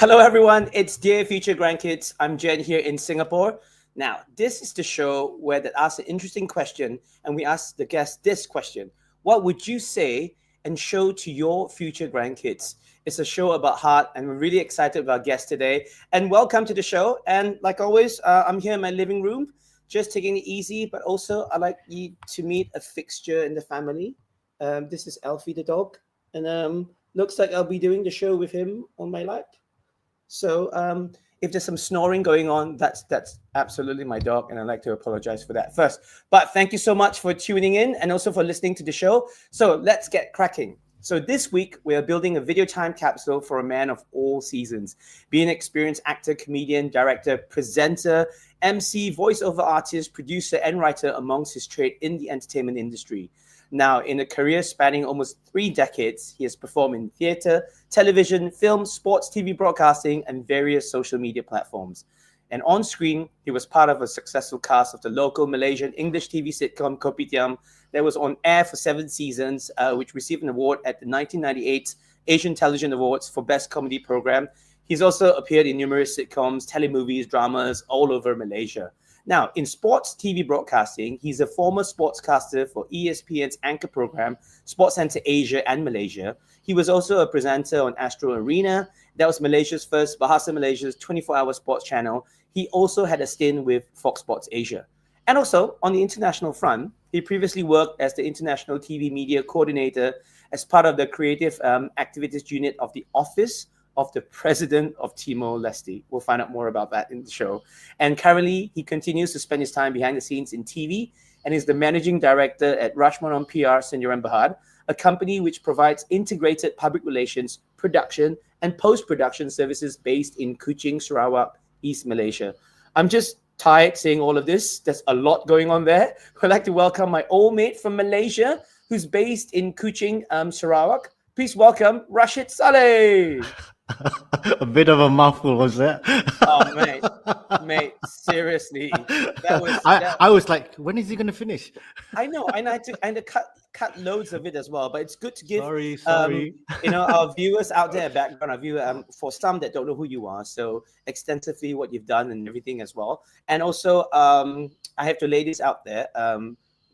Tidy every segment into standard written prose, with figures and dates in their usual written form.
Hello, everyone. It's Dear Future Grandkids. I'm Jen here in Singapore. Now, this is the show where they ask an interesting question and we ask the guest this question. What would you say and show to your future grandkids? It's a show about heart and we're really excited about our guest today. And welcome to the show. And like always, I'm here in my living room, just taking it easy, but also I'd like you to meet a fixture in the family. This is Alfie the dog. And looks like I'll be doing the show with him on my lap. So if there's some snoring going on, that's absolutely my dog, and I'd like to apologize for that first. But thank you so much for tuning in and also for listening to the show. So let's get cracking. So this week, we are building a video time capsule for a man of all seasons. Being an experienced actor, comedian, director, presenter, MC, voiceover artist, producer, and writer amongst his trade in the entertainment industry. Now, in a career spanning almost 3 decades, he has performed in theatre, television, film, sports, TV broadcasting, and various social media platforms. And on screen, he was part of a successful cast of the local Malaysian English TV sitcom Kopitiam that was on air for 7 seasons, which received an award at the 1998 Asian Television Awards for Best Comedy Program. He's also appeared in numerous sitcoms, telemovies, dramas all over Malaysia. Now, in sports TV broadcasting, he's a former sportscaster for ESPN's anchor program, SportsCenter Asia and Malaysia. He was also a presenter on Astro Arena. That was Malaysia's first, Bahasa Malaysia's 24-hour sports channel. He also had a stint with Fox Sports Asia. And also, on the international front, he previously worked as the International TV Media Coordinator as part of the Creative Activities Unit of the Office of the President of Timor-Leste. We'll find out more about that in the show. And currently, he continues to spend his time behind the scenes in TV and is the Managing Director at Rashomon PR Sdn Bhd, a company which provides integrated public relations, production, and post-production services based in Kuching, Sarawak, East Malaysia. I'm just tired saying all of this. There's a lot going on there. I'd like to welcome my old mate from Malaysia, who's based in Kuching, Sarawak. Please welcome Rashid Salleh. A bit of a mouthful, was that? Oh, mate, seriously. I was like, when is he going to finish? I know, and I had to cut loads of it as well, but it's good to give Sorry. Our viewers out there background, for some that don't know who you are, so extensively what you've done and everything as well. And also, I have to lay this out there.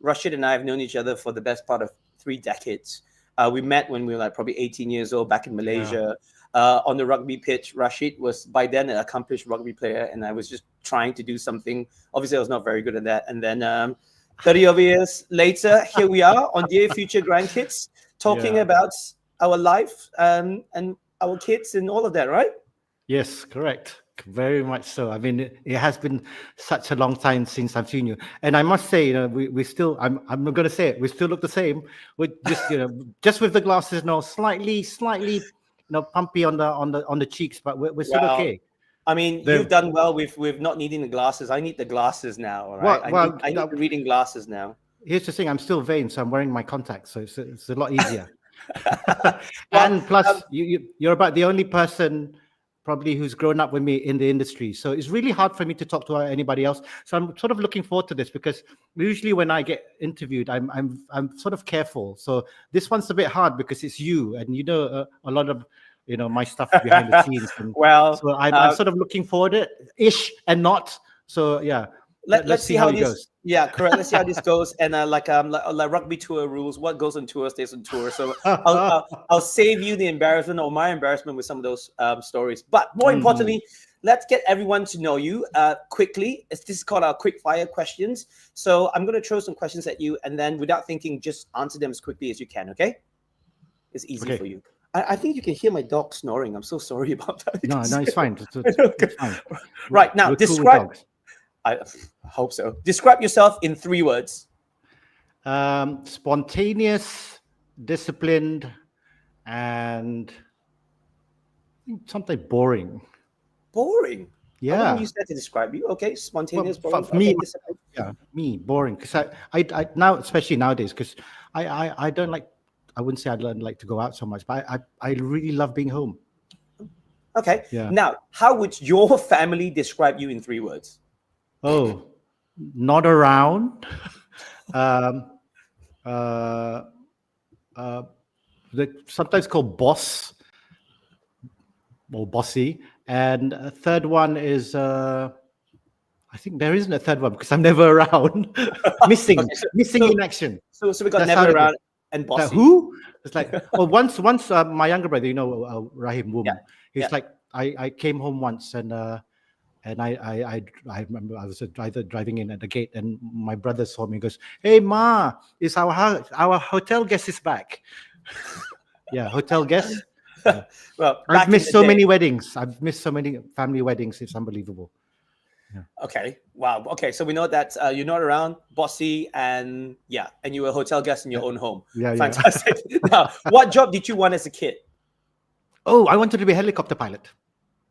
Rashid and I have known each other for the best part of 3 decades. We met when we were like probably 18 years old back in Malaysia. Yeah. On the rugby pitch. Rashid was by then an accomplished rugby player, and I was just trying to do something. Obviously, I was not very good at that. And then 30 over years later, here we are on Dear Future Grandkids, talking about our life and our kids and all of that, right? Yes, correct. Very much so. I mean, it has been such a long time since I've seen you, and I must say, we still. I'm not going to say it. We still look the same. With just just with the glasses now, slightly. Pumpy on the cheeks, but we're still okay. I mean, you've done well with not needing the glasses. I need the glasses now, all right? I need the reading glasses now. Here's the thing: I'm still vain, so I'm wearing my contacts, so it's a lot easier. And plus, you're about the only person probably who's grown up with me in the industry, so it's really hard for me to talk to anybody else. So I'm sort of looking forward to this because usually when I get interviewed, I'm sort of careful. So this one's a bit hard because it's you, and a lot of my stuff behind the scenes. And so I'm sort of looking forward to it, ish and not. So yeah. Let's see how it goes. Yeah, correct. Let's see how this goes. And like rugby tour rules, what goes on tour stays on tour. So I'll save you the embarrassment or my embarrassment with some of those stories. But more importantly, let's get everyone to know you quickly. This is called our quick fire questions. So I'm going to throw some questions at you, and then without thinking, just answer them as quickly as you can. Okay? It's easy for you. I think you can hear my dog snoring. I'm so sorry about that. No, it's fine. It's fine. Right now, describe. I hope so. Describe yourself in 3 words. Spontaneous, disciplined, and something boring. Boring? Yeah. I wouldn't use that to describe you. Okay, spontaneous, boring. For me, me, boring. Because I now, especially nowadays, because I don't like, I wouldn't say I don't like to go out so much, but I really love being home. Okay. Yeah. Now, how would your family describe you in 3 words? Oh, not around. Sometimes called boss. or bossy. And a third one is I think there isn't a third one because I'm never around. missing, Okay, missing in action. so we got That's how never it is. around and Like, bossy. who? It's like, well, once my younger brother, Rahim Yeah, Wum, he's yeah. like, I came home once and I remember I was either driving in at the gate and my brother saw me and goes, "Hey Ma, is our hotel guest is back." Yeah, hotel guest. Yeah. Well, I've back in missed the so day. many weddings. I've missed so many family weddings. It's unbelievable. Okay. Wow. Okay. So we know that you're not around, bossy, and you were a hotel guest in your own home. Yeah, yeah. Fantastic. Now, what job did you want as a kid? Oh, I wanted to be a helicopter pilot.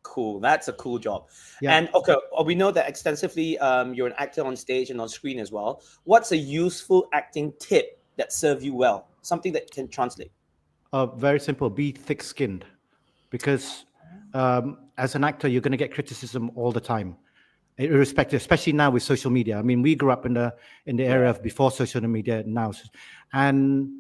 Cool. That's a cool job. Yeah. And okay, we know that extensively. You're an actor on stage and on screen as well. What's a useful acting tip that served you well? Something that can translate. Very simple. Be thick-skinned, because as an actor, you're going to get criticism all the time, irrespective. Especially now with social media. I mean, we grew up in the era of before social media now, and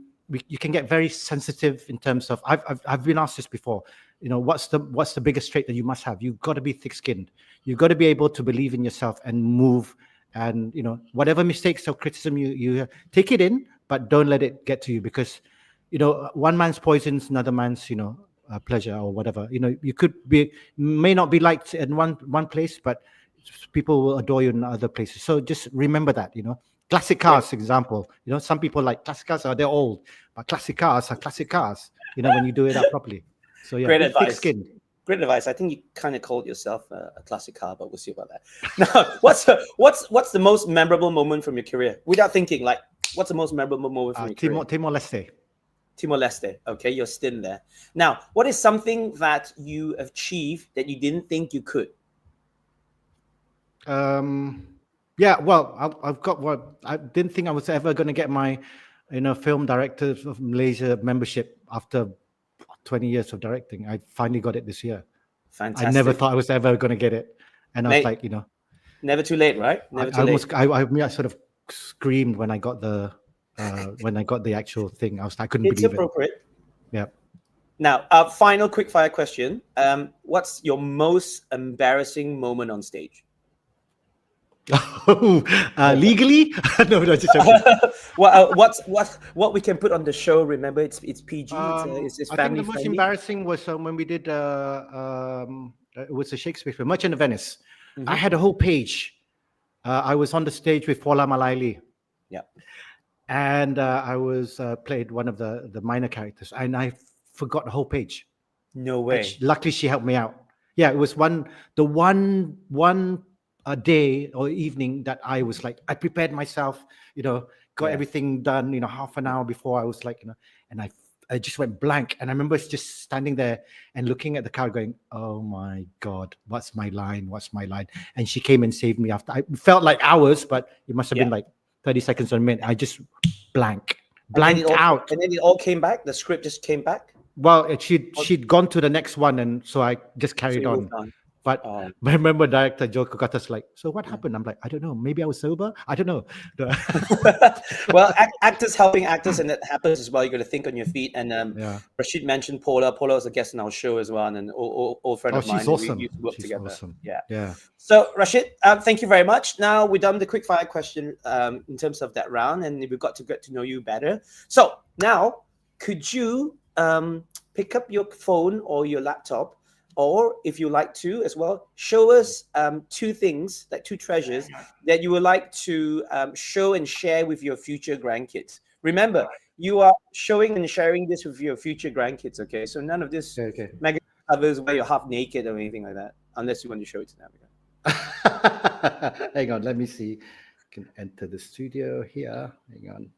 you can get very sensitive in terms of. I've been asked this before. What's the biggest trait that you must have? You've got to be thick-skinned. You've got to be able to believe in yourself and move. And whatever mistakes or criticism you take it in, but don't let it get to you, because one man's poison's another man's pleasure or whatever. You may not be liked in one place, but people will adore you in other places. So just remember that. Classic cars, example. Some people like classic cars, they're old, but classic cars are classic cars. When you do it up properly. So yeah, Great be advice. thick-skinned. Great advice. I think you kind of called yourself a classic car, but we'll see about that. Now, what's the most memorable moment from your career? Without thinking, like, what's the most memorable moment from your career? Timor-Leste. Timor-Leste. Okay, you're still there. Now, what is something that you achieved that you didn't think you could? Yeah, well, I've got what I didn't think I was ever going to get my, film director of Malaysia membership after 20 years of directing. I finally got it this year. Fantastic. I never thought I was ever going to get it, and I was like, never too late, right? Never too late. I sort of screamed when I got the actual thing. I couldn't believe it. It's appropriate. Yeah. Now, final quick fire question. What's your most embarrassing moment on stage? Legally? No, just joking. Well, what we can put on the show? Remember, it's PG. It's I family think the most friendly. embarrassing was when we did it was a Shakespeare film, Merchant of Venice. Mm-hmm. I had a whole page. I was on the stage with Fola Malaili. Yeah. And I was played one of the minor characters, and I forgot the whole page. No way. Luckily, she helped me out. Yeah, it was one a day or evening that I was like, I prepared myself, got everything done, half an hour before. I was like, and I just went blank. And I remember just standing there and looking at the crowd going, oh my God, what's my line? And she came and saved me after. I felt like hours, but it must have been like 30 seconds or a minute. I just blanked out. And then it all came back? The script just came back? Well, she'd gone to the next one, and so I just carried on. But I remember director Joe Kukata's like, so what happened? I'm like, I don't know. Maybe I was sober. I don't know. Well, actors helping actors, and that happens as well. You got to think on your feet. And Rashid mentioned Paula. Paula was a guest on our show as well, and an old friend of mine. She's awesome. We used to work together. Awesome. Yeah. So Rashid, thank you very much. Now we're done with the quick fire question in terms of that round, and we've got to get to know you better. So now, could you pick up your phone or your laptop? Or if you like to as well, show us two things, like two treasures that you would like to show and share with your future grandkids. Remember, you are showing and sharing this with your future grandkids, okay? So none of this magazine covers where you're half naked or anything like that, unless you want to show it to them. Hang on, let me see. I can enter the studio here. Hang on.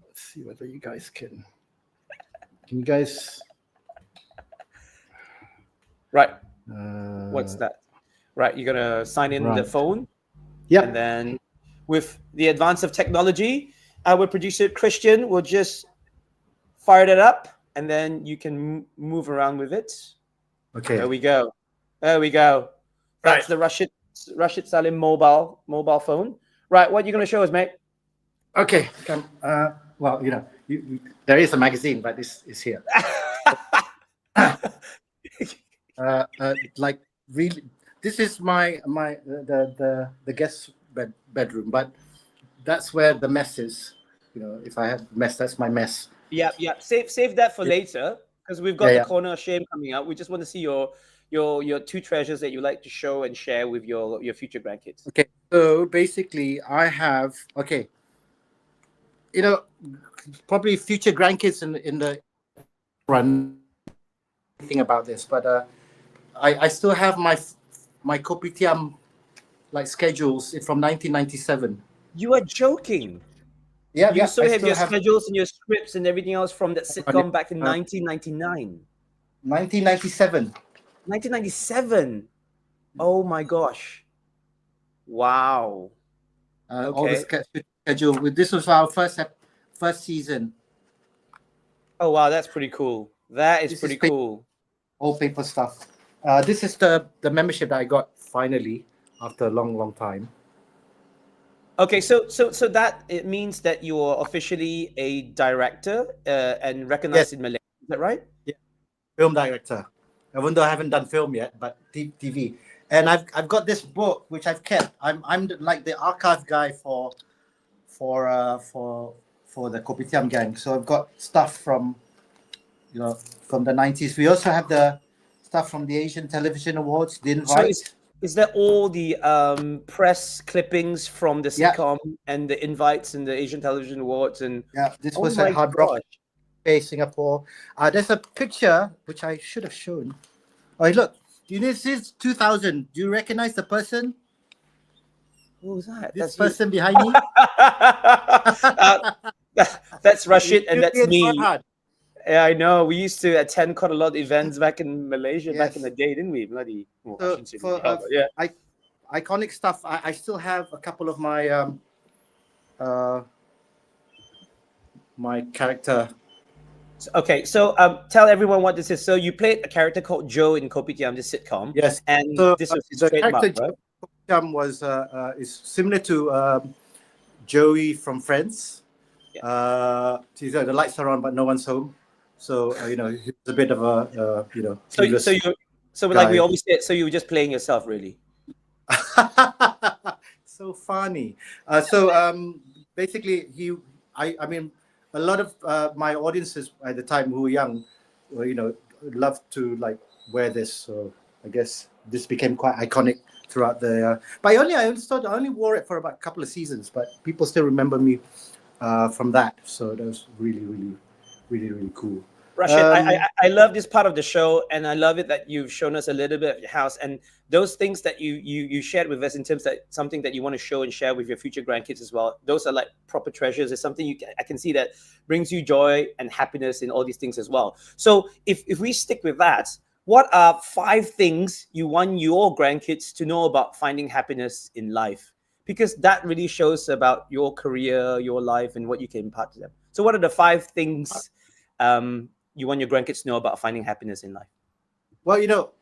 Let's see whether you guys can. Can you guys... Right. What's that? Right. You're going to sign in the phone. Yeah. And then with the advance of technology, our producer, Christian, will just fire that up, and then you can move around with it. Okay. There we go. That's the Rashid Salleh mobile phone. Right. What are you going to show us, mate? Okay. Well, there is a magazine, but this is here. Like really, this is the guest bedroom, but that's where the mess is. You know, if I have mess, that's my mess. Yeah, yeah. Save that for later because we've got Yeah, the yeah. corner of shame coming up. We just want to see your two treasures that you like to show and share with your future grandkids. Okay, so basically, I have you know, probably future grandkids in the run anything about this, but I still have my kopitiam like schedules from 1997. You are joking. Yeah, You yeah, I still have still your have schedules and your scripts and everything else from that sitcom back in 1999. 1997. 1997. Oh my gosh. Wow. All the Okay. schedule. This was our first season. Oh wow, that's pretty cool. That is This is pretty cool. all paper stuff. This is the membership that I got finally after a long time. Okay, so that it means that you're officially a director and recognized Yes, in Malaysia. Is that right? yeah, film director. Even though I haven't done film yet, but TV. And I've got this book which I've kept. I'm like the archive guy for the Kopitiam gang. So I've got stuff from from the 90s. We also have the stuff from the Asian Television Awards, the So invite. is that all the press clippings from the Yeah, sitcom and the invites and the Asian Television Awards and yeah. This oh was my at Hard Rock gosh. Cafe, Singapore. There's a picture which I should have shown. Oh, look. This is 2000. Do you recognize the person? Who was that? This That's you. person behind me? That's Rashid and that's Julian me. Farhad. Yeah, I know. We used to attend quite a lot of events back in Malaysia back in the Yes. day, didn't we? Bloody. Well, I So shouldn't say for bloody hell, but yeah. iconic stuff, I still have a couple of my my character. Okay, so tell everyone what this is. So you played a character called Joe in Kopitiam, the sitcom. Yes. And So this was his the trademark, character right? was is similar to Joey from Friends. Yeah. The lights are on, but no one's home. So he's a bit of a So like we guy. always said, so you were just playing yourself, really. So funny. Basically, I mean, a lot of my audiences at the time who were young, loved to like wear this. So I guess this became quite iconic throughout the. But I only wore it for about a couple of seasons, but people still remember me from that. So that was really cool. Rashid, I love this part of the show, and I love it that you've shown us a little bit of your house and those things that you shared with us in terms of something that you want to show and share with your future grandkids as well. Those are like proper treasures. It's something I can see that brings you joy and happiness in all these things as well. So if we stick with that, what are 5 things you want your grandkids to know about finding happiness in life? Because that really shows about your career, your life, and what you can impart to them. So what are the 5 things you want your grandkids to know about finding happiness in life? Well,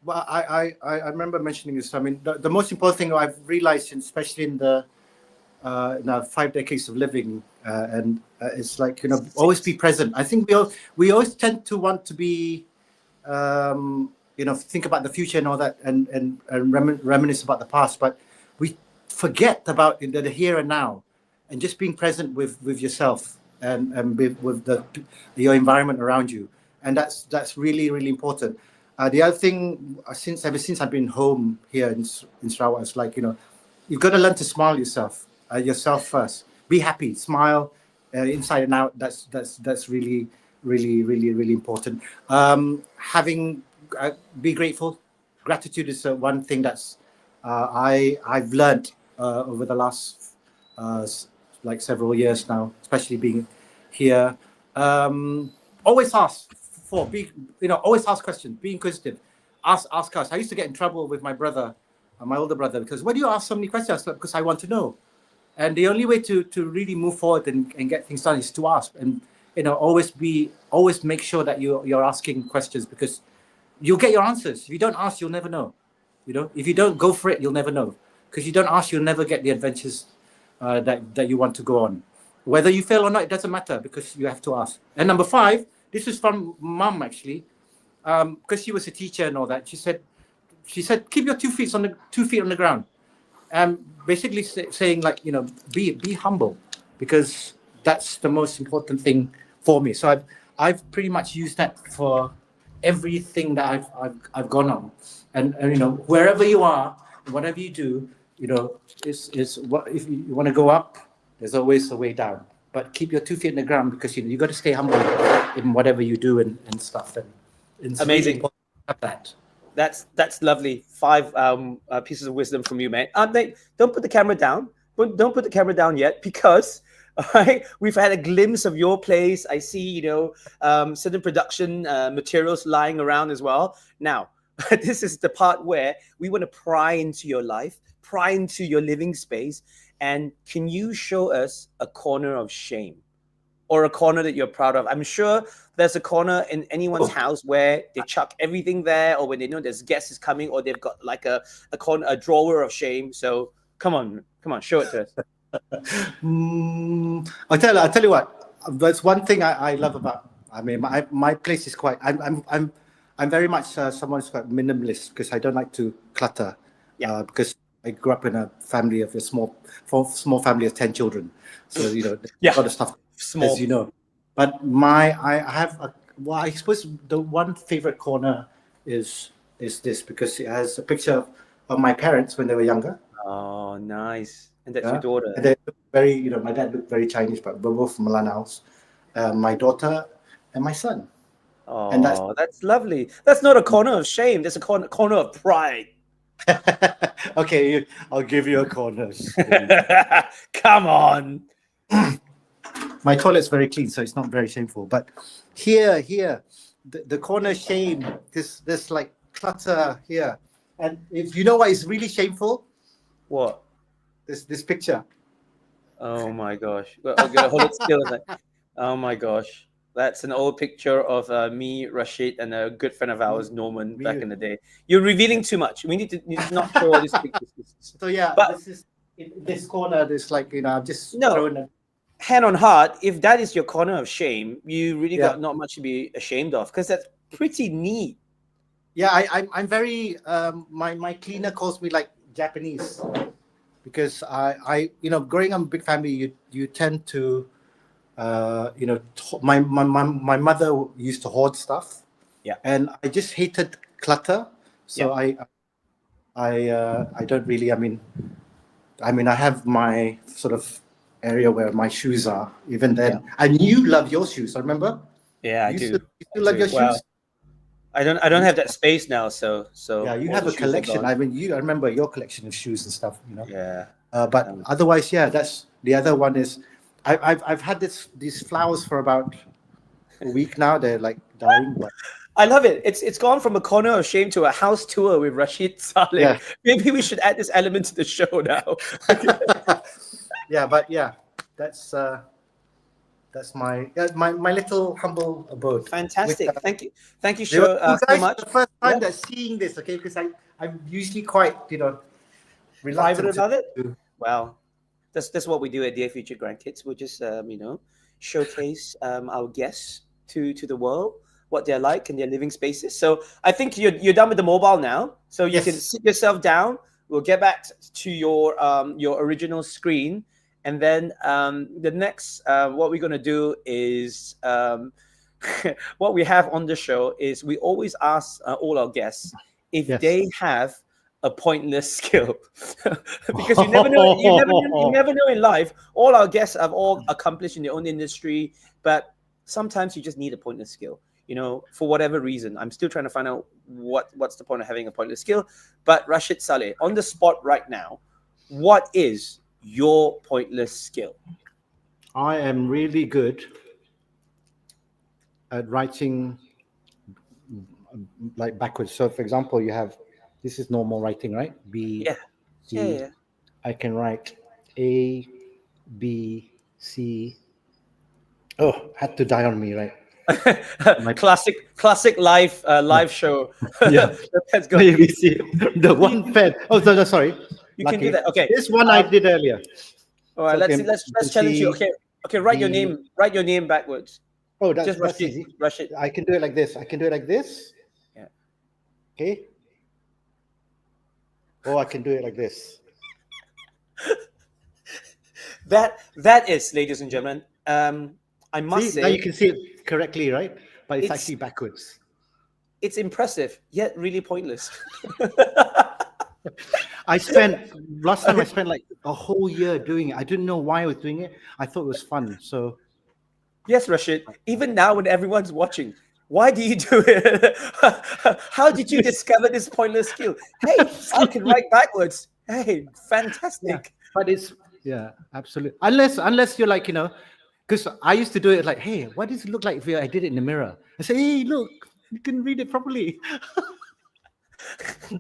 I remember mentioning this. I mean, the most important thing I've realized, especially in the now 5 decades of living, and it's like always be present. I think we always tend to want to be, think about the future and all that, and reminisce about the past, but we forget about the here and now, and just being present with yourself and with your environment around you. And that's really important. The other thing, ever since I've been home here in Sarawak, it's like you've got to learn to smile yourself first. Be happy, smile inside and out. That's really important. Be grateful. Gratitude is one thing that's I've learned over the last like several years now, especially being here. Always ask. Always ask questions. Be inquisitive. Ask us. I used to get in trouble with my brother, my older brother, because why do you ask so many questions? Because I want to know. And the only way to really move forward and get things done is to ask. And always make sure that you're asking questions, because you'll get your answers. If you don't ask, you'll never know. If you don't go for it, you'll never know. Because you don't ask, you'll never get the adventures that you want to go on. Whether you fail or not, it doesn't matter, because you have to ask. And number 5. This is from Mum, actually. because she was a teacher and all that, she said, keep your 2 feet on the ground. Basically saying like, be humble, because that's the most important thing for me. So I've pretty much used that for everything that I've gone on, and wherever you are, whatever you do, is what if you want to go up, there's always a way down. But keep your 2 feet in the ground, because you got to stay humble in whatever you do and stuff. And it's Amazing. really important to have that. That's lovely. 5 pieces of wisdom from you, mate. Don't put the camera down. Don't put the camera down yet, because all right, we've had a glimpse of your place. I see, certain production materials lying around as well. Now, this is the part where we want to pry into your life, pry into your living space. And can you show us a corner of shame, or a corner that you're proud of? I'm sure there's a corner in anyone's house where they chuck everything there, or when they know there's guests is coming, or they've got like a corner, a drawer of shame. So come on, show it to us. I'll tell you what. That's one thing I love about. I mean, my place is quite. I'm very much someone who's quite minimalist, because I don't like to clutter. Yeah. Because I grew up in a family of a small family of 10 children, so a lot of stuff. Small. As you know. But I have I suppose the one favorite corner is this, because it has a picture of my parents when they were younger. Oh, nice. And that's your daughter. And they look very, my dad looked very Chinese, but we're both from Malanaus. My daughter and my son. Oh, and that's lovely. That's not a corner of shame. That's a corner of pride. Okay, I'll give you a corner. Come on. My toilet's very clean, so it's not very shameful. But here, the corner shame, this like clutter here. And if you know what is really shameful? What? This picture. Oh my gosh. Well, I'm gonna hold it still. Oh my gosh. That's an old picture of me, Rashid, and a good friend of ours, Norman, back in the day. You're revealing too much. We need to not show all these pictures. So yeah, but this is in this corner. There's like I've just thrown a hand on heart. If that is your corner of shame, you really got not much to be ashamed of, because that's pretty neat. Yeah, I'm very. My cleaner calls me like Japanese, because I growing up in a big family, you tend to. My mother used to hoard stuff, and I just hated clutter. So I don't really. I mean, I have my sort of area where my shoes are. Even then, and you love your shoes. I remember. Yeah, I do. You still love your shoes. I don't have that space now. So yeah, you have a collection. I mean, I remember your collection of shoes and stuff. Yeah. But otherwise, that's the other one is. I've had these flowers for about a week now. They're like dying. But I love it. It's gone from a corner of shame to a house tour with Rashid Salleh. Yeah. Maybe we should add this element to the show now. That's my little humble abode. Fantastic. Thank you so much. The first time that seeing this, okay, because I'm usually quite private about it. Well. That's what we do at Dear Future Grandkids. We'll just showcase our guests to the world, what they're like in their living spaces. So I think you're done with the mobile now. So you can sit yourself down. We'll get back to your original screen, and then the next what we're gonna do is what we have on the show is we always ask all our guests if they have a pointless skill, because you never know. You never know in life. All our guests have all accomplished in their own industry, but sometimes you just need a pointless skill. For whatever reason. I'm still trying to find out what's the point of having a pointless skill. But Rashid Salleh, on the spot right now, what is your pointless skill? I am really good at writing like backwards. So, for example, you have. This is normal writing, right? B, C. I can write A, B, C. Oh, had to die on me, right? classic live show. Yeah, that's good. A, B, C. The one pen. Oh, no, sorry. You can do that. Okay. This one I did earlier. All right. Let's challenge you. Okay. Write your name. Write your name backwards. Oh, that's easy. Rashid. I can do it like this. Okay. Or I can do it like this. That is, ladies and gentlemen, I must See, now you say, can see it correctly, right? But it's it's actually backwards. it's impressive yet really pointless. I spent last time I spent like a whole year doing it. I didn't know why I was doing it. I thought it was fun. So Yes, Rashid. Even now, when everyone's watching, why do you do it? How did you discover this pointless skill? Hey, I can absolutely, write backwards. Hey, yeah. fantastic. But it's yeah, absolutely. Unless you're like because I used to do it like, hey, what does it look like if I did it in the mirror? I say, hey, look, you can read it properly.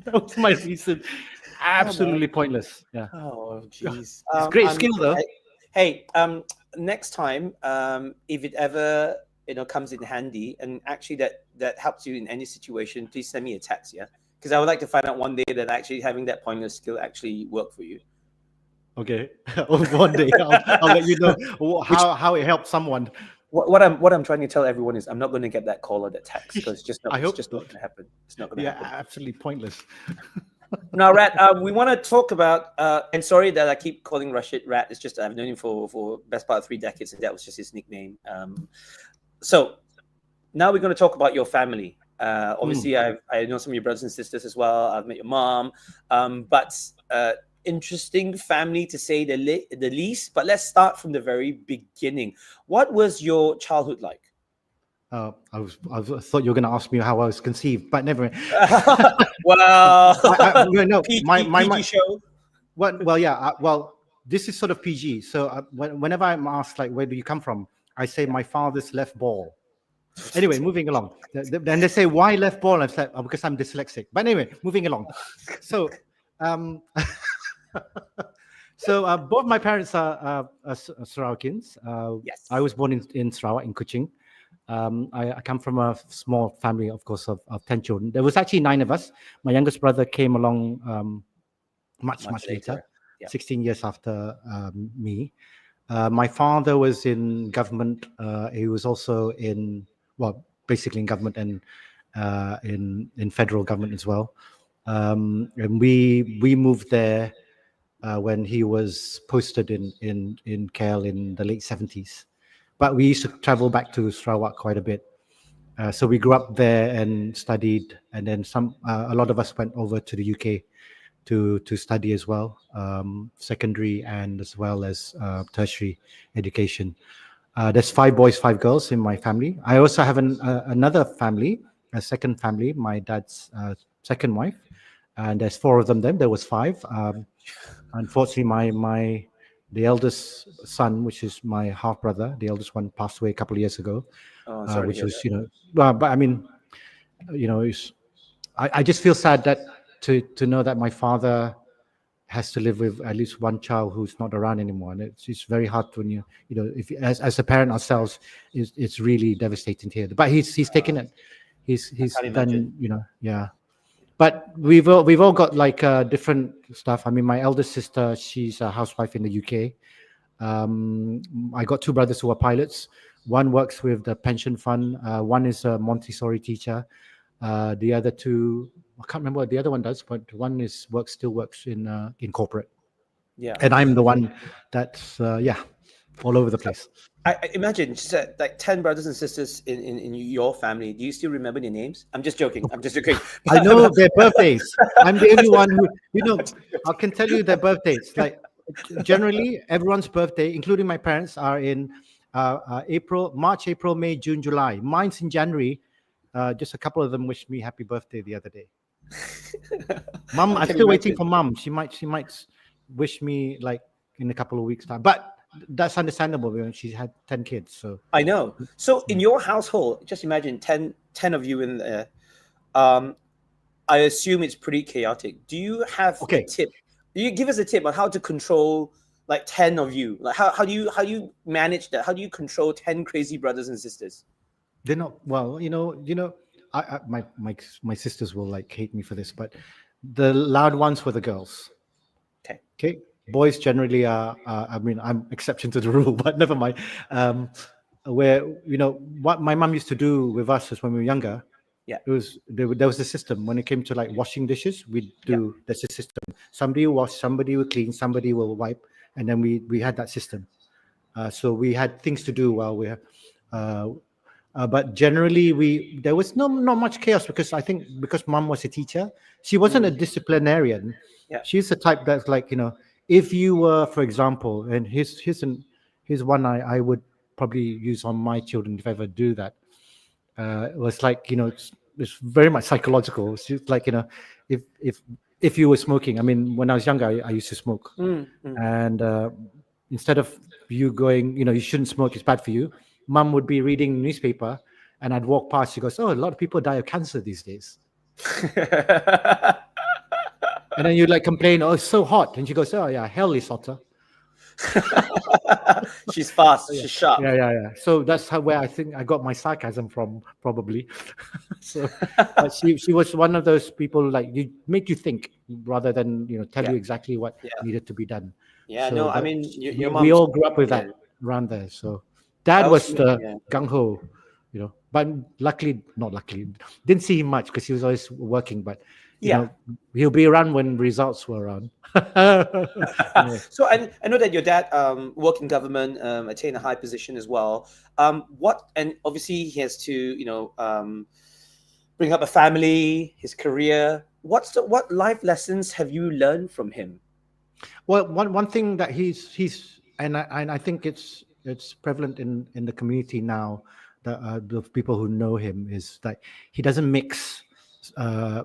That was my reason. Come on. Absolutely pointless. Yeah, Oh, jeez. it's great skill though. Hey, next time, if it ever comes in handy, and actually that helps you in any situation, please send me a text, yeah, because I would like to find out one day that actually having that pointless skill actually worked for you. Okay, one day I'll let you know how it helped someone. What I'm trying to tell everyone is I'm not going to get that call or that text because I it's hope just not not. going to happen. It's not going to Yeah, happen. absolutely pointless. Now, Rat, we want to talk about. And sorry that I keep calling Rashid Rat. It's just I've known him for best part of 3 decades, and that was just his nickname. So now we're going to talk about your family. Obviously, I know some of your brothers and sisters as well. I've met your mom, but interesting family to say the least. But let's start from the very beginning. What was your childhood like? I thought you were going to ask me how I was conceived, but never. Well, No, PG show. well, yeah, well, this is sort of PG. So whenever I'm asked like, where do you come from? I say my father's left ball. Anyway, moving along. Then they say, why left ball? I said, oh, because I'm dyslexic. But anyway, moving along. So, um, both my parents are Sarawakians. Yes. I was born in Sarawak, in Kuching. I come from a small family, of course, of 10 children. There was actually 9 of us. My youngest brother came along much later, Yeah. 16 years after me. My father was in government. He was also basically in government and in federal government as well. And we moved there when he was posted in KL in the late 70s. But we used to travel back to Sarawak quite a bit. So we grew up there and studied, and then a lot of us went over to the UK to study as well, secondary and as well as tertiary education. There's 5 boys, 5 girls in my family. I also have another family, a second family, my dad's second wife, and there's 4 of them. Then there was 5. Unfortunately, the eldest son, which is my half brother, the eldest one, passed away a couple of years ago, Oh, sorry to which hear was that. but I mean, I just feel sad that to know that my father has to live with at least one child who's not around anymore, and it's very hard when if as a parent ourselves, it's really devastating to hear. But he's taken it. He's Can't done, imagine. yeah. But we've all got like different stuff. I mean, my eldest sister, she's a housewife in the UK. I got 2 brothers who are pilots. One works with the pension fund. One is a Montessori teacher. The other 2, I can't remember what the other one does, but one still works in corporate. Yeah. And I'm the one that's all over the place. I imagine just like 10 brothers and sisters in your family. Do you still remember their names? I'm just joking. I'm just joking. I know their birthdays. I'm the only one who I can tell you their birthdays. Like generally, everyone's birthday, including my parents, are in March, April, May, June, July. Mine's in January. Just a couple of them wished me happy birthday the other day. Mom, I'm can still waiting imagine. for mom. She might wish me like in a couple of weeks' time. But that's understandable because she had 10 kids. So I know. So in your household, just imagine 10 of you in there. I assume it's pretty chaotic. Do you have a okay. tip? Do you give us a tip on how to control like 10 of you? Like how do you manage that? How do you control 10 crazy brothers and sisters? They're not well, my sisters will like hate me for this, but the loud ones were the girls. Okay. Okay, boys generally are. I mean, I'm exception to the rule, but never mind. Where what my mom used to do with us is when we were younger. Yeah. There was a system when it came to like washing dishes. Yeah. There's a system. Somebody will wash, somebody will clean, somebody will wipe, and then we had that system. So we had things to do while we. Uh, but generally, there was not much chaos because I think because mom was a teacher, she wasn't a Mm. disciplinarian. Yeah. She's the type that's like, if you were, for example, and here's one I would probably use on my children if I ever do that. It was like, it's very much psychological. It's just like, if if if you were smoking, I mean, when I was younger, I used to smoke, Mm. Mm. and instead of you going, you shouldn't smoke, it's bad for you. Mum would be reading the newspaper, and I'd walk past. She goes, "Oh, a lot of people die of cancer these days." And then you'd like complain, "Oh, it's so hot," and she goes, "Oh yeah, hell is hotter." She's fast. Yeah, She's sharp. yeah. So that's where I think I got my sarcasm from, probably. So, but she was one of those people like you make you think rather than tell Yeah. you exactly what Yeah. needed to be done. Yeah. So, No, I but mean, your we mom's all grew up with brilliant. that around there. So, I dad also, was the yeah. gung ho, But luckily, not luckily, didn't see him much because he was always working. But Yeah. he'll be around when results were around. Anyway. So I know that your dad worked in government, attained a high position as well. What and obviously he has to bring up a family, his career. What life lessons have you learned from him? Well, one thing that he's and I think it's prevalent in the community now, that the people who know him, is that he doesn't mix uh,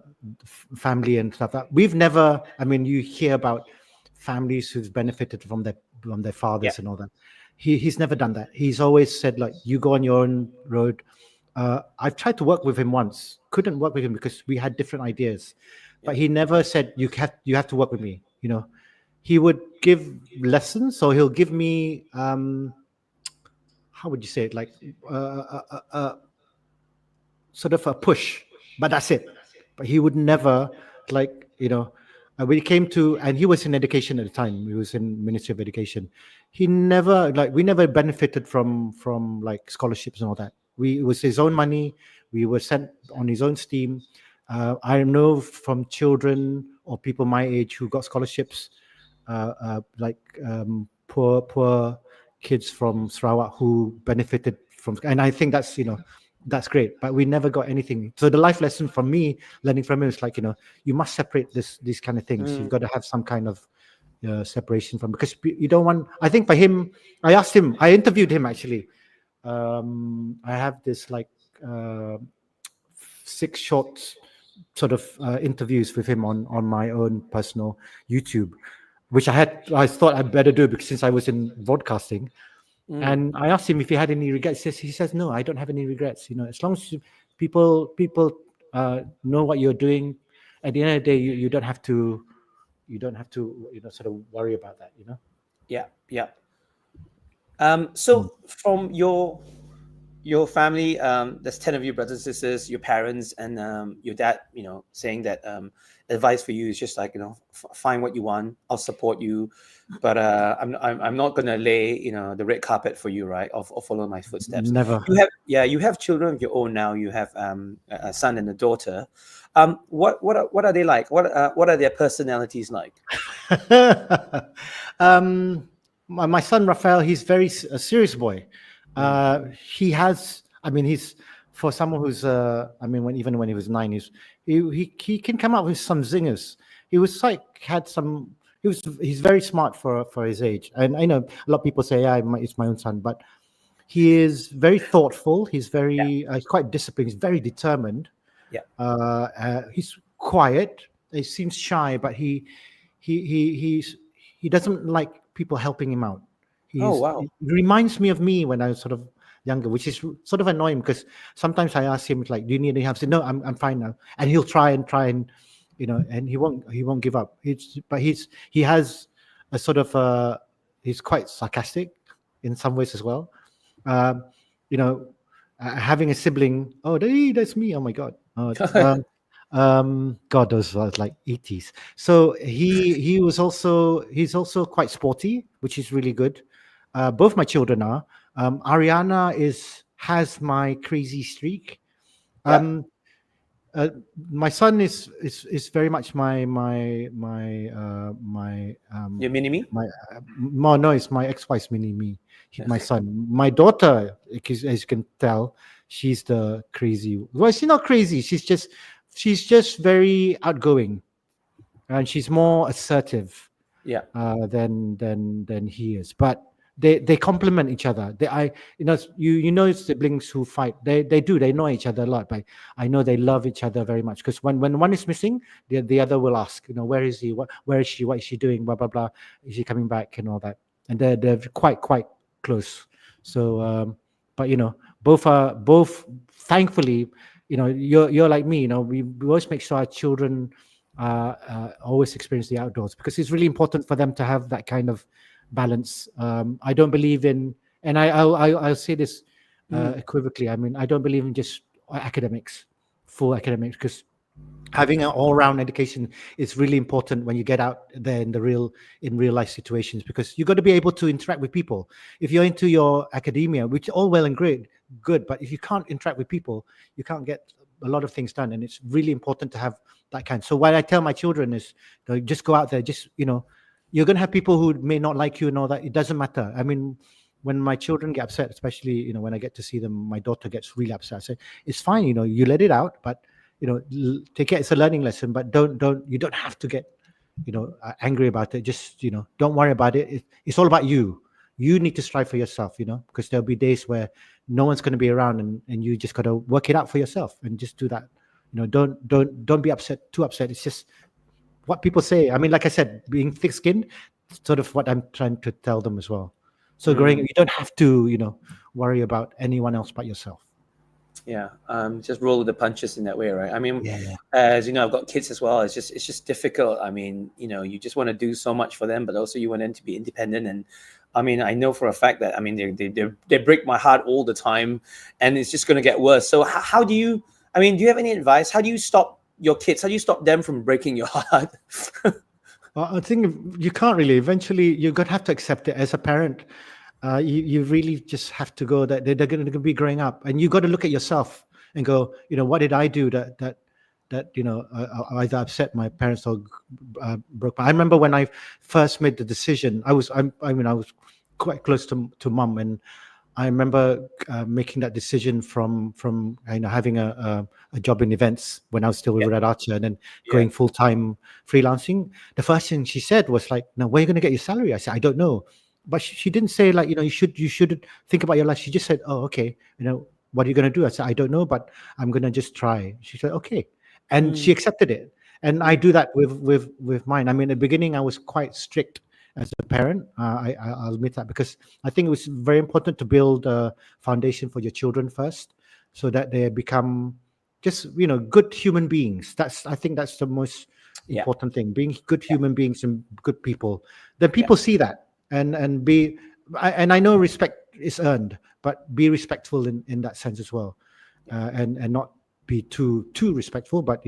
family and stuff. That we've never. I mean, you hear about families who've benefited from their Yeah. fathers and all that. He's never done that. He's always said like, you go on your own road. I've tried to work with him once, couldn't work with him because we had different ideas, Yeah. but he never said you have to work with me. He would give lessons, so he'll give me how would you say it, like sort of a push, but that's it. But he would never, like, when it came to, and he was in education at the time, he was in Ministry of Education. He never, like, we never benefited from like scholarships and all that. It was his own money. We were sent on his own steam. I know from children or people my age who got scholarships, like poor kids from Sarawak who benefited from, and I think that's great. But we never got anything. So the life lesson from me learning from him is like, you must separate these kind of things. You've Mm. got to have some kind of separation from, because you don't want. I think for him, I interviewed him actually. I have this like 6 short sort of interviews with him on my own personal YouTube, which I thought I'd better do because since I was in broadcasting. Mm. And I asked him if he had any regrets. He says, no, I don't have any regrets. As long as people know what you're doing, at the end of the day, you don't have to sort of worry about that. Yeah. Yeah. Mm. So from your family, there's 10 of you brothers and sisters, your parents, and your dad, saying that advice for you is just like, find what you want, I'll support you, but I'm not gonna lay the red carpet for you, right, or follow my footsteps. Never. You have children of your own now. You have a son and a daughter. What are they like? What are their personalities like? My son Raphael, he's a serious boy. He has, I mean, he's, for someone who's I mean, even when he was 9, he can come up with some zingers. He was like he's very smart for his age. And I know a lot of people say, yeah, it's my own son, but he is very thoughtful. He's very he's quite disciplined. He's very determined. He's quiet. He seems shy, but he doesn't like people helping him out. Oh, wow. He reminds me of me when I was sort of younger, which is sort of annoying because sometimes I ask him like, "Do you need any help?" He said, "No, I'm fine now," and he'll try and and he won't give up. But he has a sort of he's quite sarcastic in some ways as well. Um, you know, Having a sibling. Oh, that's me. Oh my god. God, those were like 80s. So he's also quite sporty, which is really good. Both my children are. Ariana has my crazy streak. Yeah. Uh, my son is very much my Your mini me? my no, it's my ex-wife's mini me. He's my son. My daughter, as you can tell, she's the crazy. Well, she's not crazy. She's just very outgoing, and she's more assertive Yeah. than he is. But they complement each other. You know siblings who fight. They know each other a lot. But I know they love each other very much because when one is missing, the other will ask, where is he? Where is she? What is she doing? Blah blah blah. Is she coming back and all that? And they're quite close. So, but both thankfully, you're like me. We always make sure our children always experience the outdoors because it's really important for them to have that kind of balance. I don't believe in, and I'll say this equivocally. I mean, I don't believe in just academics, full academics, because having an all-round education is really important when you get out there in real life situations, because you got to be able to interact with people. If you're into your academia, which is all well and good, but if you can't interact with people, you can't get a lot of things done, and it's really important to have that kind. So what I tell my children is, just go out there, you're going to have people who may not like you and all that. It doesn't matter. I mean, when my children get upset, especially, when I get to see them, my daughter gets really upset. I say, it's fine, you let it out, but, take it as a learning lesson, but you don't have to get, angry about it. Just, don't worry about it. It's all about you. You need to strive for yourself, because there'll be days where no one's going to be around, and you just got to work it out for yourself and just do that. Don't be too upset. It's just what people say. I mean, like I said, being thick-skinned, sort of what I'm trying to tell them as well. So growing up, you don't have to, worry about anyone else but yourself. Yeah, just roll with the punches in that way, right? I mean, Yeah. as you know, I've got kids as well. It's just difficult. I mean, you just want to do so much for them, but also you want them to be independent. And I mean, I know for a fact that, I mean, they break my heart all the time, and it's just going to get worse. So how do you? I mean, do you have any advice? How do you stop your kids? How do you stop them from breaking your heart? I think you can't really. Eventually, you're gonna have to accept it as a parent. You really just have to go that they're going to be growing up, and you got to look at yourself and go, what did I do that either upset my parents or broke my. I remember when I first made the decision. I was quite close to mum, and I remember making that decision from having a job in events when I was still with Red Archer, and then going full time freelancing. The first thing she said was like, "Now, where are you going to get your salary?" I said, "I don't know." But she didn't say like, you should think about your life. She just said, "Oh, okay. What are you going to do?" I said, "I don't know, but I'm going to just try." She said, "Okay," and she accepted it. And I do that with mine. I mean, in the beginning, I was quite strict as a parent. I'll admit that, because I think it was very important to build a foundation for your children first, so that they become just good human beings. I think that's the most important thing: being good human beings and good people. Then people see that and be. And I know respect is earned, but be respectful in that sense as well, and not be too respectful, but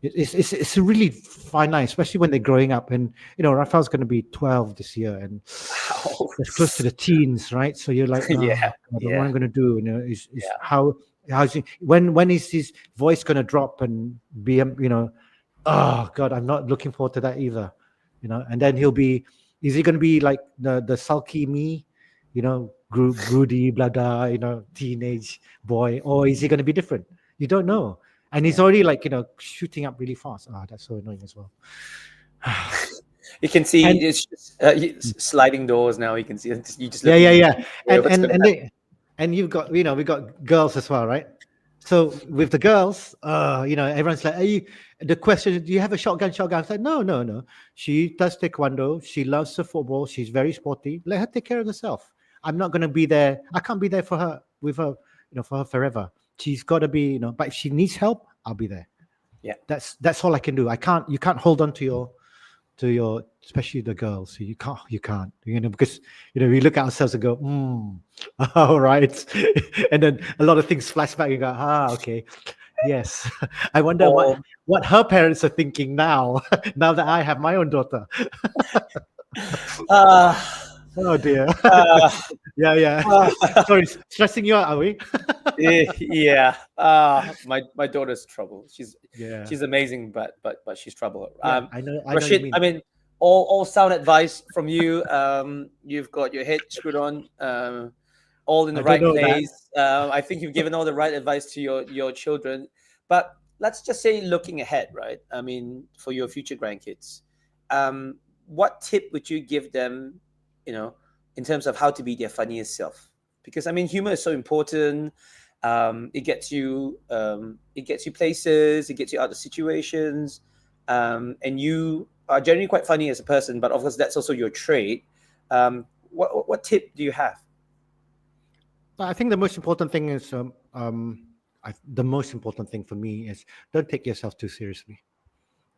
it's a really fine line, especially when they're growing up. And Rafael's going to be 12 this year, and it's close to the teens, right? So you're like, what am I going to do? Is how's he, when is his voice going to drop and be oh God, I'm not looking forward to that either. And then is he going to be like the sulky me, broody, blah blah, teenage boy, or is he going to be different? You don't know. And he's already like, shooting up really fast. Oh, that's so annoying as well. You can see it's just sliding doors now. You can see you just and you've got we got girls as well, right? So with the girls, everyone's like, the question, do you have a shotgun? I said, no. She does taekwondo. She loves the football. She's very sporty. Let her take care of herself. I'm not going to be there. I can't be there for her for her forever. She's got to be, but if she needs help, I'll be there. Yeah. That's all I can do. You can't hold on to your, especially the girls. You can't, because, we look at ourselves and go, all right. And then a lot of things flash back and go, okay. Yes. I wonder what her parents are thinking now that I have my own daughter. Oh dear. Yeah. Uh, Sorry, stressing you out, are we? yeah. My daughter's trouble. Yeah. She's amazing, but she's trouble. Yeah, I know what you Rashid, I mean. mean, all sound advice from you. You've got your head screwed on. All in the I don't right know that. place. I think you've given all the right advice to your children. But let's just say, looking ahead, right? I mean, for your future grandkids, what tip would you give them? You know, in terms of how to be their funniest self, because I mean, humor is so important. It gets you places, it gets you out of situations, and you are generally quite funny as a person. But of course, that's also your trait. What tip do you have? I think the most important thing is the most important thing for me is don't take yourself too seriously.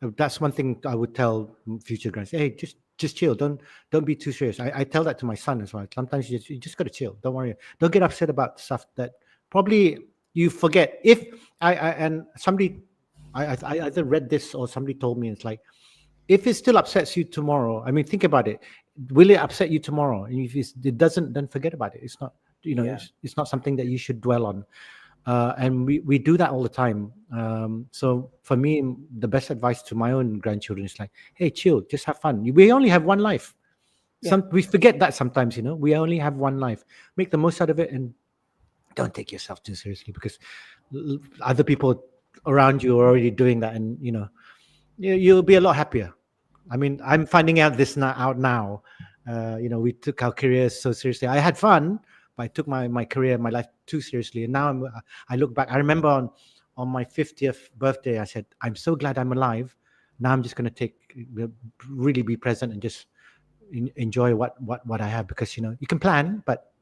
That's one thing I would tell future grands. Hey, just chill. Don't be too serious. I tell that to my son as well. Sometimes you just gotta chill. Don't worry. Don't get upset about stuff that probably you forget. If I and somebody I either read this or somebody told me, it's like, if it still upsets you tomorrow, I mean, think about it. Will it upset you tomorrow? And if it doesn't, then forget about it. It's not, Yeah, it's not something that you should dwell on. And we do that all the time. So for me, the best advice to my own grandchildren is like, hey, chill, just have fun. We only have one life. yeah, We forget that sometimes. We only have one life. Make the most out of it, and don't take yourself too seriously, because other people around you are already doing that, and you'll be a lot happier. I mean, I'm finding out this now. We took our careers so seriously. I had fun, but I took my career, my life too seriously. And now I look back. I remember on my 50th birthday, I said, I'm so glad I'm alive. Now I'm just going to really be present and just enjoy what I have, because you can plan, but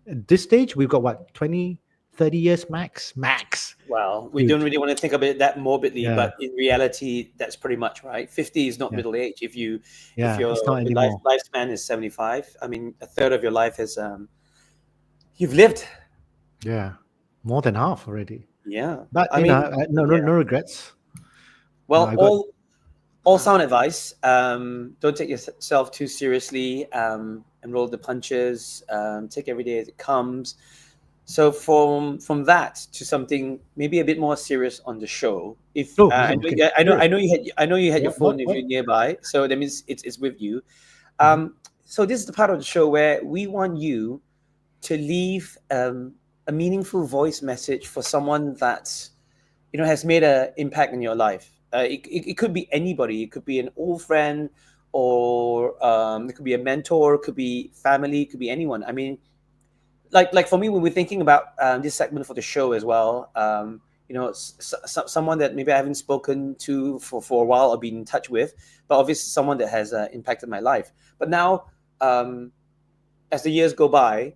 at this stage we've got what, 20, 30 years max. well, we don't Dude. really want to think of it that morbidly, Yeah, but in reality, that's pretty much right. 50 is not yeah, middle age. If yeah. your It's not life anymore. lifespan is 75, I mean, a third of your life is you've lived. Yeah, more than half already. Yeah, But I mean, no regrets. well, I got all sound advice. Don't take yourself too seriously, and roll the punches. Take every day as it comes. So from that to something maybe a bit more serious on the show. If oh, I know, okay. I know, Serious. I know you had your phone with What? you nearby, so that means it's with you. Mhm. So this is the part of the show where we want you to leave a meaningful voice message for someone that's has made an impact in your life. It could be anybody. It could be an old friend, or it could be a mentor. It could be family. It could be anyone. I mean, like for me, when we're thinking about this segment for the show as well, someone that maybe I haven't spoken to for a while or been in touch with, but obviously someone that has impacted my life. But now, as the years go by,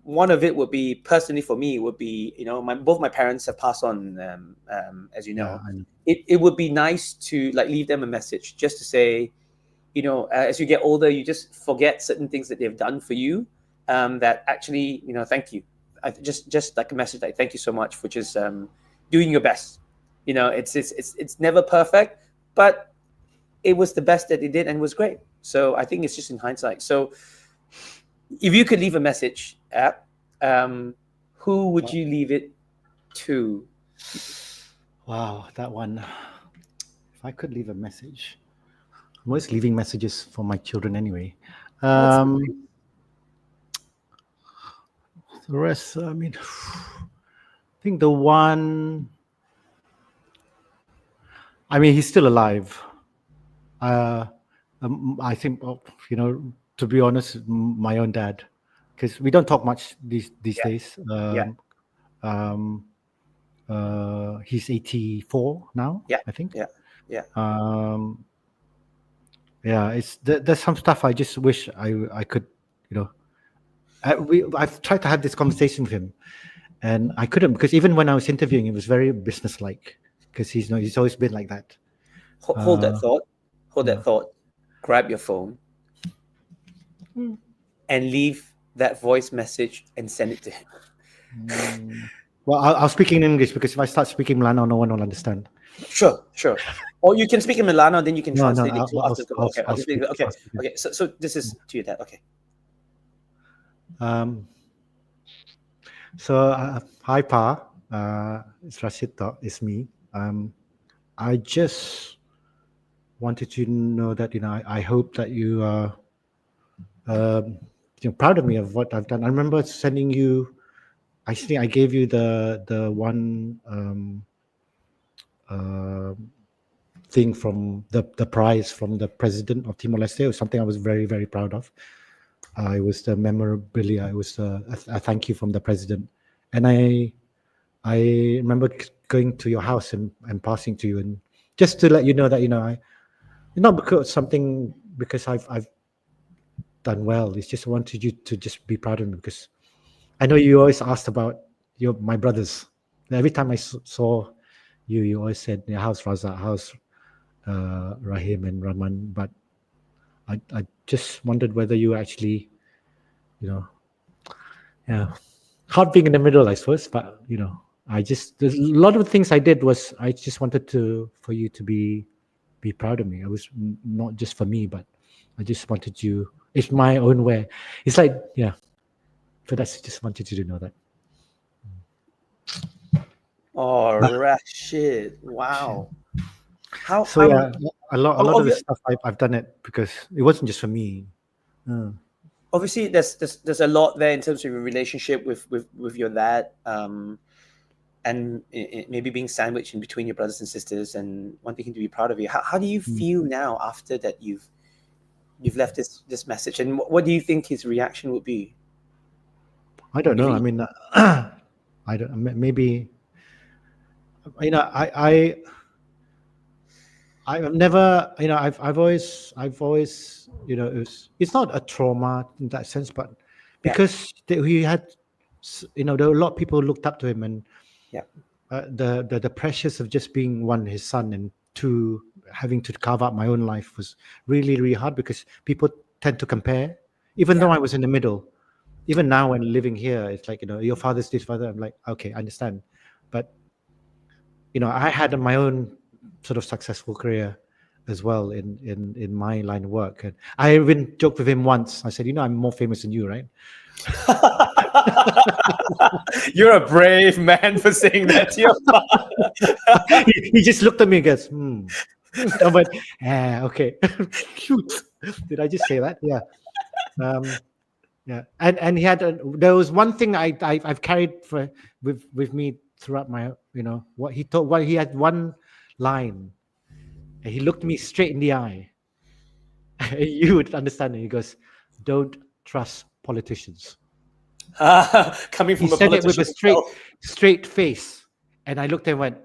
one of it would be, personally for me, would be, both my parents have passed on, as you Yeah, know. I know. It would be nice to like leave them a message, just to say, as you get older, you just forget certain things that they've done for you, that actually, thank you. Just like a message, like, thank you so much for just doing your best. It's never perfect, but it was the best that they did, and it was great. So I think it's just in hindsight. So if you could leave a message, who would you leave it to? Wow, that one. If I could leave a message, I'm always leaving messages for my children anyway. That's Um, the rest, I mean, I think the one. I mean, he's still alive. Uh, I think, to be honest, my own dad, because we don't talk much these yeah, days. yeah, Um, he's 84 now, yeah, I think. yeah, yeah. Um, yeah, there's some stuff I just wish I could, you know. I've tried to have this conversation with him, and I couldn't, because even when I was interviewing, it was very businesslike, because he's always been like that. Hold that Uh, thought. Hold yeah. that thought. Grab your phone and leave that voice message and send it to him. Mm. Well, I'll speak in English, because if I start speaking Milano, no one will understand. Sure, sure. Or you can speak in Milano, then you can No, translate it to after the. Okay, I'll okay, speak. okay. I'll speak. Okay. So this is to you, that. Okay. Um, Hi, Pa. It's Rashid. It's me. I just wanted to know that I hope that you are proud of me of what I've done. I remember sending you. I think I gave you the one uh, thing from the prize from the president of Timor Leste. It was something I was very very proud of. It was the memorabilia. It was a thank you from the president, and I remember going to your house and passing to you, and just to let you know that I not because something because I've done well. It's just I wanted you to just be proud of me because I know you always asked about my brothers. Every time I saw you, you always said, yeah, how's Raza, how's Rahim and Rahman, but I just wondered whether you actually, yeah, hard being in the middle, I suppose, but there's a lot of things I did was I just wanted for you to be proud of me. It was not just for me, but I just wanted you. It's my own way. It's like so that's just wanted you to know that. Oh, Rashid! Wow. How? So yeah, a lot of the stuff I've done it because it wasn't just for me. Obviously, there's a lot there in terms of your relationship with your dad, and maybe being sandwiched in between your brothers and sisters, and wanting him to be proud of you. How do you feel now after that you've left this message, and what do you think his reaction would be? I don't know. I mean, I don't. Maybe I've never, I've always, it's not a trauma in that sense, but because he had, there were a lot of people who looked up to him, and the pressures of just being one, his son, and two, having to carve out my own life was really, really hard because people tend to compare, even though I was in the middle. Even now when living here, it's like, your father's this father. I'm like, okay, I understand. But, I had my own sort of successful career as well in my line of work. And I even joked with him once. I said, I'm more famous than you, right? You're a brave man for saying that to your father. He just looked at me and goes, I went, okay. Shoot. Did I just say that? Yeah. Yeah. And he had there was one thing I've carried with me throughout my, what he had one line. And he looked me straight in the eye. You would understand it. He goes, "Don't trust politicians." Coming from he a said it with a politician straight face, and I looked and went,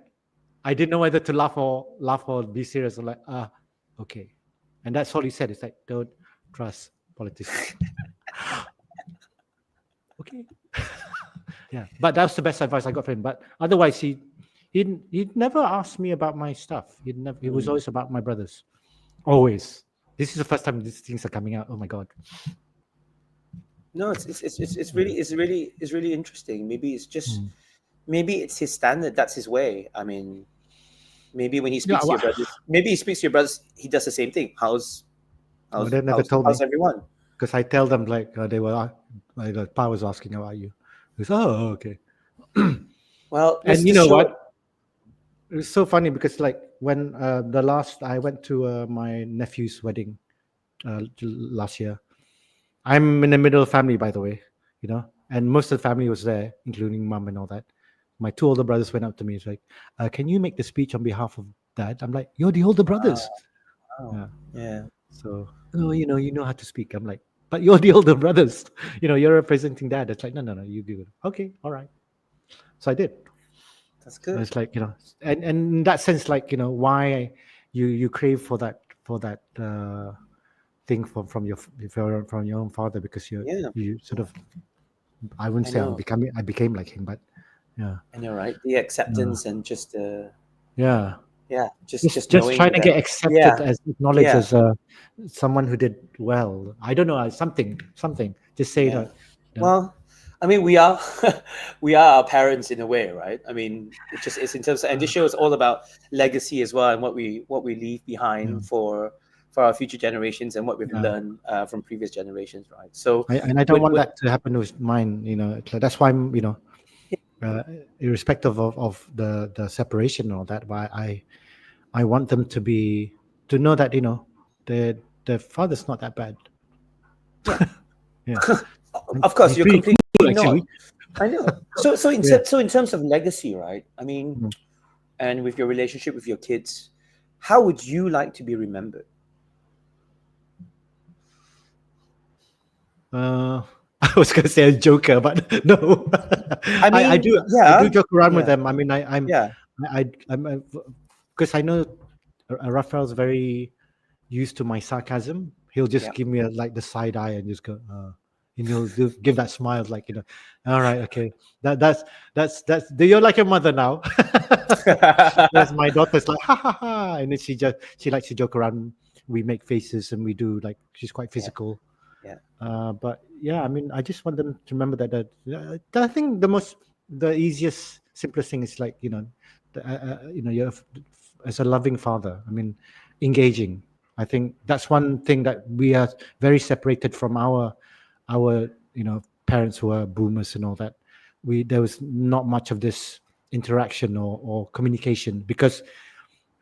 I didn't know whether to laugh or be serious. I'm like, okay, and that's all he said. It's like, don't trust politicians. Okay. Yeah, but that was the best advice I got from him. But otherwise, he'd never asked me about my stuff. It was always about my brothers. Always. This is the first time these things are coming out. Oh my god. No, it's really interesting. Maybe it's just maybe it's his standard. That's his way. I mean, maybe when he speaks to your brothers, he does the same thing. How's they never told me. How's everyone? Because I tell them like they were like Pa was asking about you. He goes, oh, okay. Well, and you know what? It was so funny because like when I went to my nephew's wedding last year. I'm in the middle of family, by the way, and most of the family was there, including mom and all that. My two older brothers went up to me. It's like, can you make the speech on behalf of dad? I'm like, you're the older brothers. Wow. Yeah. So, you know how to speak. I'm like, but you're the older brothers. You're representing dad. It's like, no, you do it. Okay, all right. So I did. That's good. And it's like, and in that sense, like, why you crave for that thing from your own father, because you sort of, I wouldn't say I became like him, but yeah. And you're right, the acceptance and just just trying to get accepted as acknowledged as someone who did well. I don't know, something. Just say that. Well, I mean, we are our parents in a way, right? I mean, it's in terms of, and this show is all about legacy as well, and what we leave behind for for our future generations and what we've Yeah. learned from previous generations, right? So, And I don't want that to happen with mine. It's like, that's why I'm, irrespective of the separation and all that, why I want them to know that their father's not that bad. yeah, Yeah, of course, he's you're pretty completely cool not. actually. I know. So Yeah. so in terms of legacy, right? I mean, Mm. and with your relationship with your kids, how would you like to be remembered? I was gonna say a joker, but no. I I mean, do yeah, joke around with yeah, them. I mean, yeah, I'm because I know Raphael's very used to my sarcasm. He'll just yeah. give me like the side eye and just go, and he'll give that smile, like, all right, okay, that's. Do you like your mother now? Whereas my daughter's like, ha ha ha, and then she likes to joke around. We make faces and we do, like, she's quite Yeah, physical. yeah, But yeah, I mean, I just want them to remember that I think the easiest, simplest thing is, like, you're as a loving father. I mean, engaging. I think that's one thing that we are very separated from our parents who are boomers and all that. There was not much of this interaction or communication, because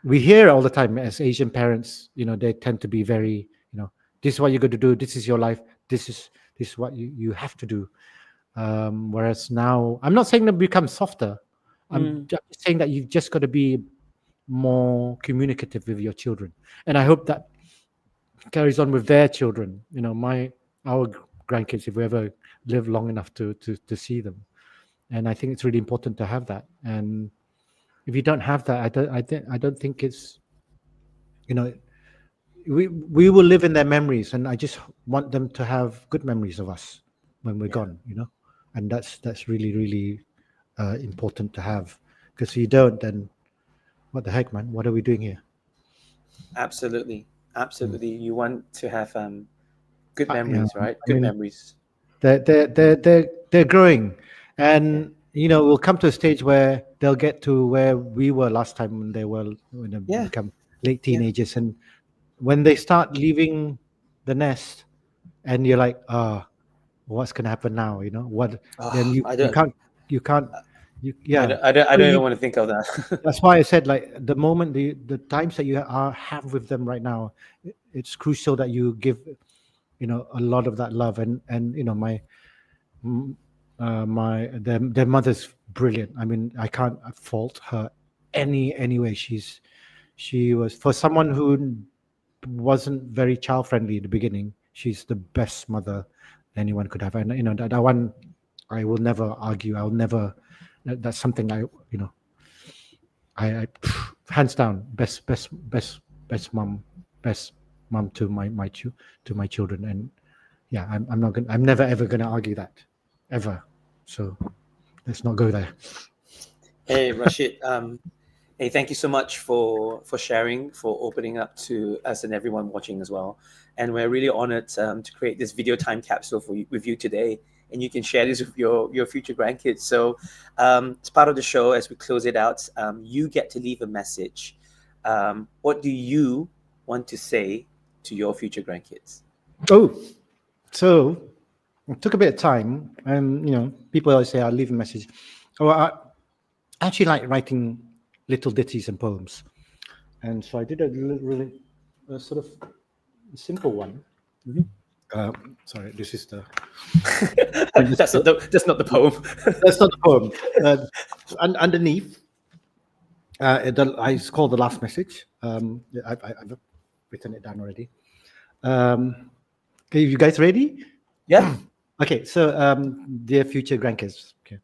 we hear all the time as Asian parents, they tend to be very, this is what you're going to do. This is your life. This is what you have to do. Whereas now, I'm not saying to become softer. I'm mm, just saying that you've just got to be more communicative with your children, and I hope that carries on with their children. Our grandkids, if we ever live long enough to see them. And I think it's really important to have that. And if you don't have that, I don't think it's you know we will live in their memories, and I just want them to have good memories of us when we're yeah. gone. And that's really, really important to have, because if you don't, then what the heck, man, what are we doing here? Absolutely, Mm. absolutely. You want to have good Yeah, memories, right? I Good mean, memories. they're growing, Yeah, and we'll come to a stage where they'll get to where we were last time, when they yeah, become late yeah. teenagers, and when they start leaving the nest, and you're like, what's going to happen now? What? Then Oh, you can't yeah. I So don't even want to think of that. that's why I said, like, the moment, the times that you have with them right now, it's crucial that you give a lot of that love. And mm, their mother's brilliant. I mean, I can't fault her anyway. She was, for someone who wasn't very child friendly in the beginning, she's the best mother anyone could have. And that one, I will never argue. I'll never. That's something you know I hands down, best mom, best mom to my children. And yeah, I'm never ever gonna argue that, ever. So let's not go there. Hey, Rashid. Hey, thank you so much for sharing, for opening up to us and everyone watching as well. And we're really honored to create this video time capsule with you today. And you can share this with your future grandkids. So, as part of the show, as we close it out, you get to leave a message. What do you want to say to your future grandkids? Oh, so it took a bit of time, and people always say I'll leave a message. Oh, I actually like writing little ditties and poems, and so I did a really sort of simple one. Sorry, this is the That's not the poem. that's not the poem. Underneath, it's called the last message. I've written it down already. Okay, you guys ready? Yeah. Okay, so dear future grandkids, okay.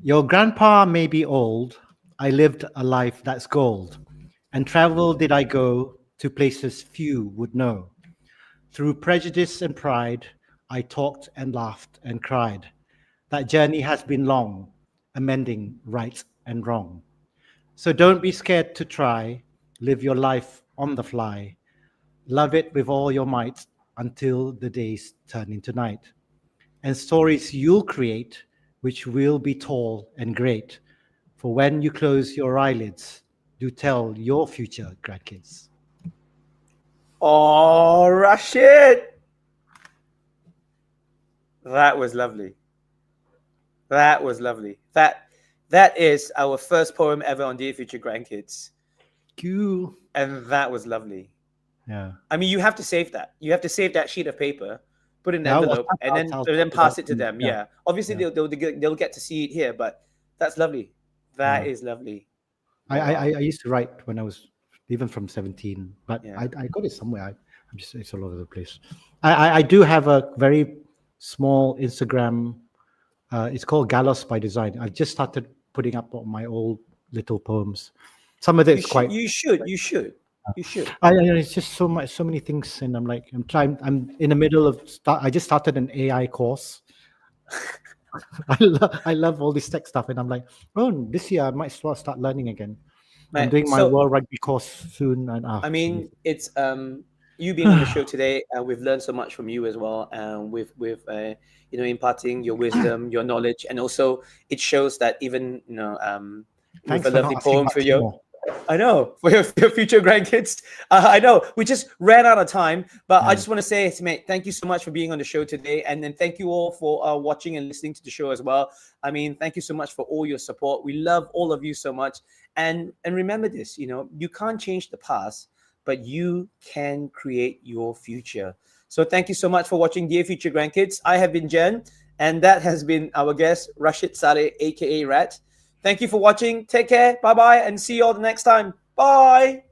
Your grandpa may be old. I lived a life that's gold, and travel did I go to places few would know. Through prejudice and pride, I talked and laughed and cried. That journey has been long, amending right and wrong. So don't be scared to try. Live your life on the fly. Love it with all your might until the days turn into night. And stories you'll create, which will be tall and great. For when you close your eyelids, do tell your future grandkids. Oh, Rashid. That was lovely. That was lovely. That is our first poem ever on Dear Future Grandkids. Cool. And that was lovely. Yeah. I mean, you have to save that. You have to save that sheet of paper, put it in an envelope, and then I'll pass it to them. yeah. Yeah. Obviously, Yeah. they'll get to see it here, but that's lovely. That Yeah. is lovely. I used to write when I was even from 17, but Yeah. I got it somewhere. I'm just, it's all over the place. I do have a very small Instagram. It's called Galos by Design. I've just started putting up all my old little poems. Some of it's quite. You should. It's just so much, so many things, and I'm in the middle of I just started an AI course. I love all this tech stuff, and I'm like, oh, this year I might as well start learning again. I'm doing my World Rugby course soon, and I mean, it's you being on the show today, and we've learned so much from you as well, and with imparting your wisdom, your knowledge, and also it shows that even with thanks a for lovely not asking poem for much your. more. I know for your future grandkids. I know we just ran out of time, but I just want to say, mate, thank you so much for being on the show today, and then thank you all for watching and listening to the show as well. I mean, thank you so much for all your support. We love all of you so much, and remember this: you can't change the past, but you can create your future. So thank you so much for watching Dear Future Grandkids. I have been Jen, and that has been our guest Rashid Salleh, aka Rat. Thank you for watching. Take care. Bye-bye. And see you all the next time. Bye.